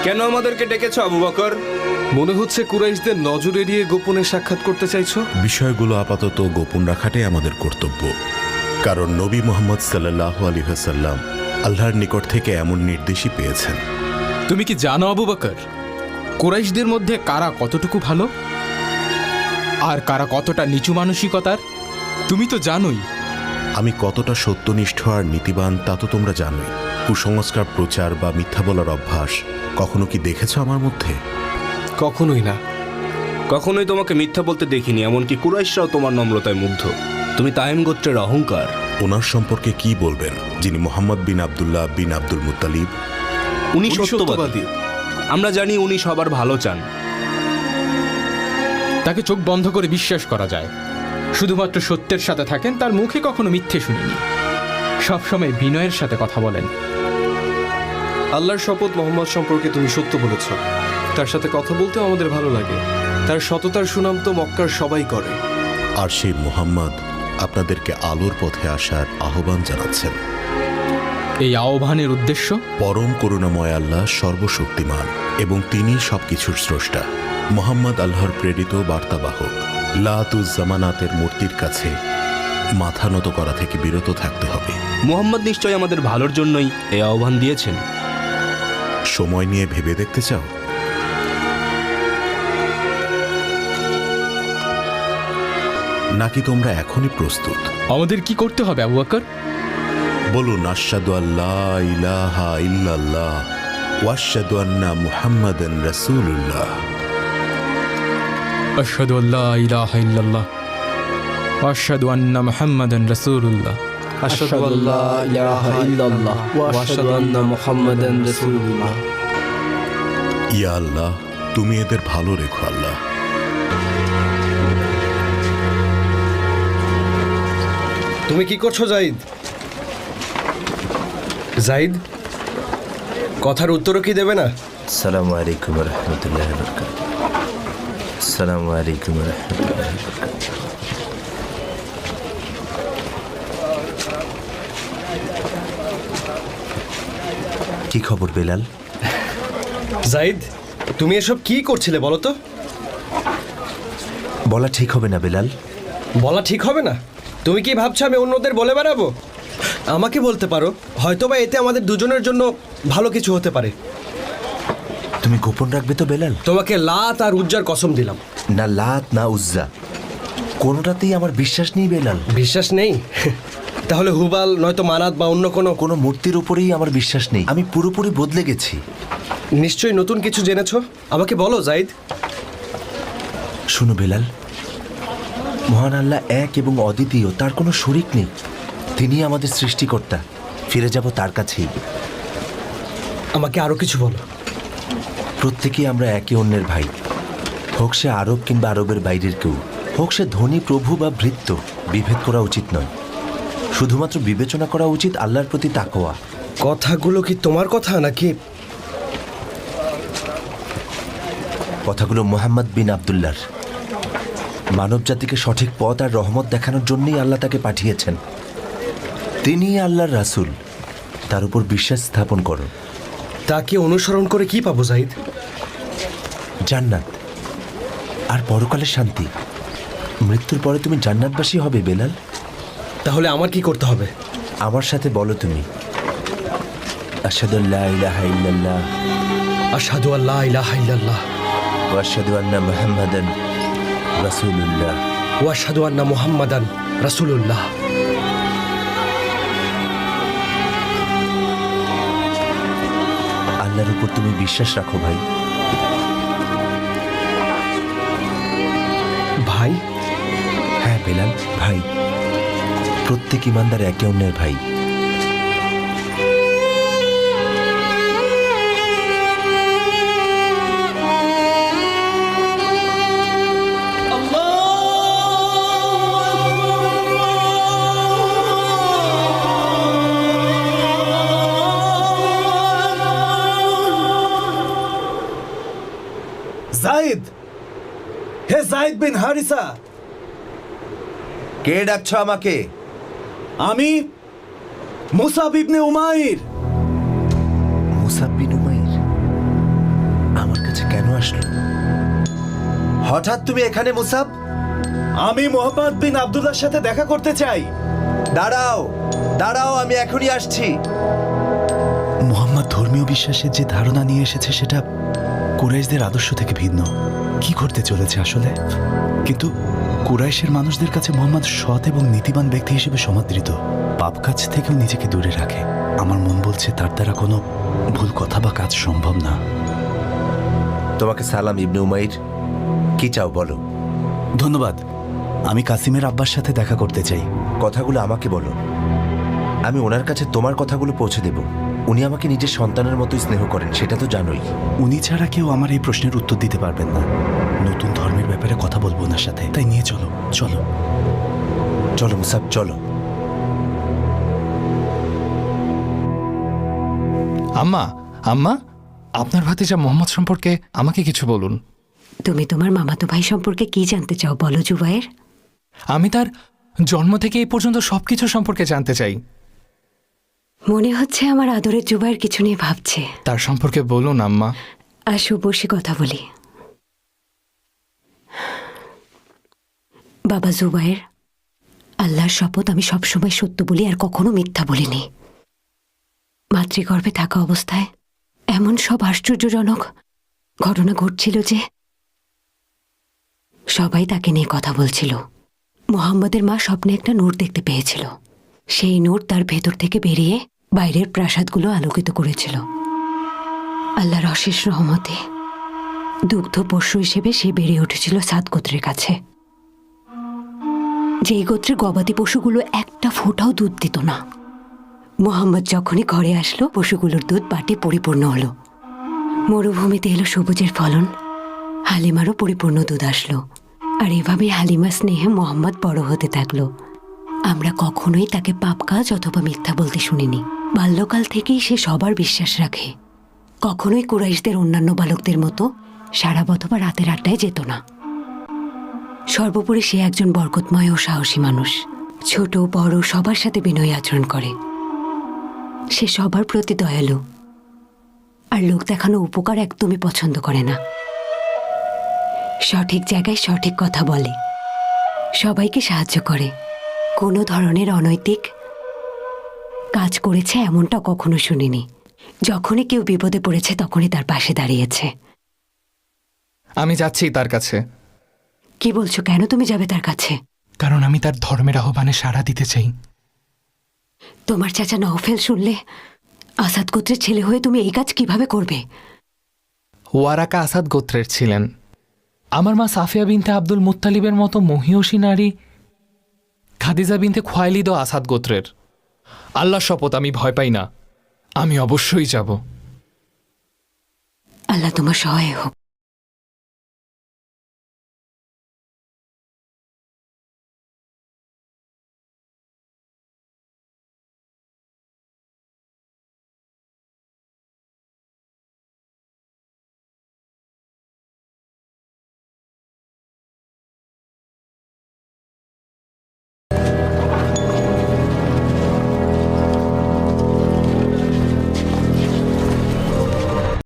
কেন আমাদেরকে ডেকেছো আবু বকর? মনে হচ্ছে কুরাইশদের নজর এড়িয়ে গোপনে সাক্ষাৎ করতে চাইছো। বিষয়গুলো আপাতত গোপন রাখাটাই আমাদের কর্তব্য, কারণ নবী মুহাম্মদ সাল্লাল্লাহু আলাইহি ওয়াসাল্লাম আল্লাহর নিকট থেকে এমন নির্দেশই পেয়েছেন। তুমি কি জানো আবু বকর, কুরাইশদের মধ্যে কারা কতটুকু ভালো আর কারা কতটা নিচু মানসিকতার? তুমি তো জানোই। আমি কতটা সত্যনিষ্ঠ আর নীতিবান তা তো তোমরা জানোই। কুসংস্কার প্রচার বা মিথ্যা বলার অভ্যাস কখনো কি দেখেছো আমার মধ্যে? কখনোই না। কখনোই তোমাকে মিথ্যা বলতে দেখিনি, এমনকি কুরাইশরাও তোমার নম্রতায় মুগ্ধ। তুমি তাইম গোত্রের অহংকার। ওনার সম্পর্কে কি বলবেন, যিনি মোহাম্মদ বিন আব্দুল্লাহ বিন আব্দুল মুত্তালিব? উনি সত্যবাদী। আমরা জানি উনি সবার ভালো চান। তাকে চোখ বন্ধ করে বিশ্বাস করা যায়। শুধুমাত্র সত্যের সাথে থাকেন, তার মুখে কখনো মিথ্যে শুনিনি। সবসময় বিনয়ের সাথে কথা বলেন। আল্লাহর শপথ, মোহাম্মদ সম্পর্কে তুমি সত্য বলেছ। তার সাথে কথা বলতেও আমাদের ভালো লাগে। তার সততার সুনাম তো মক্কার সবাই করে। আর সেই মুহাম্মদ আপনাদেরকে আলোর পথে আসার আহ্বান জানাচ্ছেন। এই আহ্বানের উদ্দেশ্য? পরম করুণাময় আল্লাহ সর্বশক্তিমান এবং তিনি সবকিছুর স্রষ্টা। মুহাম্মদ আল্লাহর প্রেরিত বার্তাবাহক। লাতুজ জামানাতের মূর্তির কাছে মাথা নত করা থেকে বিরত থাকতে হবে। মুহাম্মদ নিশ্চয়ই আমাদের ভালোর জন্যই এই আহ্বান দিয়েছেন। সময় নিয়ে ভেবে দেখতে চাও? নাকি তোমরা এখনই প্রস্তুত? আমাদের কি করতে হবে আবু বকর? বলুন, আশহাদু আল্লা ইলাহা ইল্লাল্লাহ ওয়া আশহাদু আন্না মুহাম্মাদান রাসূলুল্লাহ। আশহাদু আল্লা ইলাহা ইল্লাল্লাহ ওয়া আশহাদু আন্না মুহাম্মাদান রাসূলুল্লাহ। আশহাদু আল্লা ইলাহা ইল্লাল্লাহ ওয়া আশহাদু আন্না মুহাম্মাদান রাসূলুল্লাহ। ইয়া আল্লাহ, তুমি এদের ভালো রেখো আল্লাহ। তুমি কি করছো জাইদ? জাইদ, কথার উত্তরও কি দেবে না? আসসালামু আলাইকুম ওয়া রাহমাতুল্লাহি ওয়া বারাকাতুহু। আসসালামু আলাইকুম ওয়া রাহমাতুল্লাহি ওয়া বারাকাতুহু। কি খবর বেলাল? জাইদ, তুমি এসব কি করছিলে বলো তো? বলা ঠিক হবে না বেলাল। বলা ঠিক হবে না? তুমি কি ভাবছো আমি অন্যদের বলে বেড়াবো? আমাকে বলতে পারো, হয়তোবা এতে আমাদের দুজনের জন্য ভালো কিছু হতে পারে। তুমি গোপন রাখবে তো বেলাল? তোমাকে লাত আর উজ্জার কসম দিলাম। না লাত না উজ্জা, কোনোটাতেই আমার বিশ্বাস নেই বেলাল। বিশ্বাস নেই? তাহলে হুবাল নয়তো মানাত বা অন্য কোনো মূর্তির উপরেই আমার বিশ্বাস নেই। আমি পুরোপুরি বদলে গেছি। নিশ্চয়ই নতুন কিছু জেনেছো, আমাকে বলো জাইদ। শুনো বেলাল, মহান আল্লাহ এক এবং অদ্বিতীয়, তার কোনো শরিক নেই। তিনি আমাদের সৃষ্টিকর্তা। ফিরে যাব তার কাছেই। আমাকে আরো কিছু বলো। প্রত্যেকেই আমরা একে অন্যের ভাই, হোক সে আরব কিংবা আরবের বাইরের কেউ, হোক সে ধনী প্রভু বা ভৃত্য। বিভেদ করা উচিত নয়, শুধুমাত্র বিবেচনা করা উচিত আল্লাহর প্রতি তাকওয়া। কথাগুলো কি তোমার কথা নাকি? কথাগুলো মুহাম্মদ বিন আব্দুল্লাহর। মানব জাতিকে সঠিক পথ আর রহমত দেখানোর জন্যই আল্লাহ তাকে পাঠিয়েছেন। তিনিই আল্লাহর রাসূল, তার উপর বিশ্বাস স্থাপন করো। তাকে অনুসরণ করে কি পাবো জাইদ? জান্নাত আর পরকালের শান্তি। মৃত্যুর পরে তুমি জান্নাতবাসী হবে বেলাল। তাহলে আমার কি করতে হবে? আমার সাথে বলো তুমি, আশহাদু আল্লা ইলাহা ইল্লাল্লাহ আশহাদু আল্লা ইলাহা ইল্লাল্লাহ ওয়া আশহাদু আন্না মুহাম্মাদান রাসূলুল্লাহ ওয়া আশহাদু আন্না মুহাম্মাদান রাসূলুল্লাহ। আল্লাহর উপর তুমি বিশ্বাস রাখো ভাই। ভাই? হ্যাঁ বেলাল, ভাই। প্রত্যেক ইমানদার একে অন্যের ভাই। জাইদ, হে জাইদ বিন হারিসা। কে ডাকছো আমাকে? আমি মুসাব ইবনে উমাইর। মুসাব বিন উমাইর? আমার কাছে কেন আসলো? হঠাৎ তুমি এখানে মুসাব? আমি মোহাম্মদ বিন আব্দুল্লাহর সাথে দেখা করতে চাই। দাঁড়াও দাঁড়াও, আমি এখনই আসছি। মোহাম্মদ ধর্মীয় বিশ্বাসের যে ধারণা নিয়ে এসেছে সেটা কুরাইশদের আদর্শ থেকে ভিন্ন। কি করতে চলেছে আসলে? কিন্তু কুরাইশের মানুষদের কাছে মোহাম্মদ সৎ এবং নীতিবান ব্যক্তি হিসেবে সমাদৃত। পাপ কাজ থেকেও নিজেকে দূরে রাখে। আমার মন বলছে তার দ্বারা কোনো ভুল কথা বা কাজ সম্ভব না। তোমাকে সালাম ইবনে উমাইর। কি চাও বলো? ধন্যবাদ। আমি কাসিমের আব্বার সাথে দেখা করতে চাই। কথাগুলো আমাকে বলো, আমি ওনার কাছে তোমার কথাগুলো পৌঁছে দেব। উনি আমাকে নিজের সন্তানের মতোই স্নেহ করেন, সেটা তো জানোই। উনি ছাড়া কেউ আমার এই প্রশ্নের উত্তর দিতে পারবেন না। নতুন ধর্মের ব্যাপারে কথা বলবো ওনার সাথে, তাই নিয়ে চলো চলো। চলো মুসাব, চলো। আম্মা, আম্মা, আপনার ভাতিজা মোহাম্মদ সম্পর্কে আমাকে কিছু বলুন। তুমি তোমার মামাতো ভাই সম্পর্কে কি জানতে চাও বলো জুবায়ের? আমি তার জন্ম থেকে এই পর্যন্ত সবকিছু সম্পর্কে জানতে চাই। মনে হচ্ছে আমার আদরের জুবায়ের কিছু নিয়ে ভাবছে। তার সম্পর্কে বলুন আম্মা। আসো বসে কথা বলি। বাবা জুবায়ের, আল্লাহর শপথ আমি সবসময় সত্য বলি আর কখনো মিথ্যা বলিনি। মাতৃগর্ভে থাকা অবস্থায় এমন সব আশ্চর্যজনক ঘটনা ঘটছিল যে সবাই তাকে নিয়ে কথা বলছিল। মোহাম্মদের মা স্বপ্নে একটা নূর দেখতে পেয়েছিল। সেই নূর তার ভেতর থেকে বেরিয়ে বাইরের প্রাসাদগুলো আলোকিত করেছিল। আল্লাহর অশেষ রহমতে দুগ্ধ পোষ্য হিসেবে সে বেড়ে উঠেছিল সাদ গোত্রের কাছে। যেই গোত্রের গবাদি পশুগুলো একটা ফোঁটাও দুধ দিত না। মোহাম্মদ যখনই ঘরে আসলো পশুগুলোর দুধ বাটে পরিপূর্ণ হলো। মরুভূমিতে এলো সবুজের ফলন, হালিমারও পরিপূর্ণ দুধ আসলো। আর এভাবেই হালিমা স্নেহে মোহাম্মদ বড় হতে থাকলো। আমরা কখনোই তাকে পাপ কাজ অথবা মিথ্যা বলতে শুনিনি। বাল্যকাল থেকেই সে সবার বিশ্বাস রাখে। কখনোই কুরাইশদের অন্যান্য বালকদের মতো সারা অথবা রাতের আড্ডায় যেত না। সর্বোপরি সে একজন বরকতময় ও সাহসী মানুষ। ছোট বড় সবার সাথে বিনয়ী আচরণ করে। সে সবার প্রতি দয়ালু আর লোক দেখানো উপকার একদমই পছন্দ করে না। সঠিক জায়গায় সঠিক কথা বলে, সবাইকে সাহায্য করে। কোনো ধরনের অনৈতিক কাজ করেছে এমনটা কখনো শুনিনি। যখনই কেউ বিপদে পড়েছে তখনই তার পাশে দাঁড়িয়েছে। আমি যাচ্ছি তার কাছে। কি বলছো? কেন তুমি যাবে তার কাছে? কারণ আমি তার ধর্মের আহ্বানে সাড়া দিতে চাই। তোমার চাচা নওফেল শুনলে আসাদ গোত্রের ছেলে হয়ে তুমি এই কাজ কিভাবে করবে? ওয়ারাকা আসাদ গোত্রের ছিলেন। আমার মা সাফিয়া বিনতে আব্দুল মুত্তালিবের মতো মহিয়সী নারী খাদিজা বিনতে খোয়াইলিদও আসাদ গোত্রের। আল্লাহর শপথ আমি ভয় পাই না। আমি অবশ্যই যাব। আল্লাহ তোমার সহায় হোক।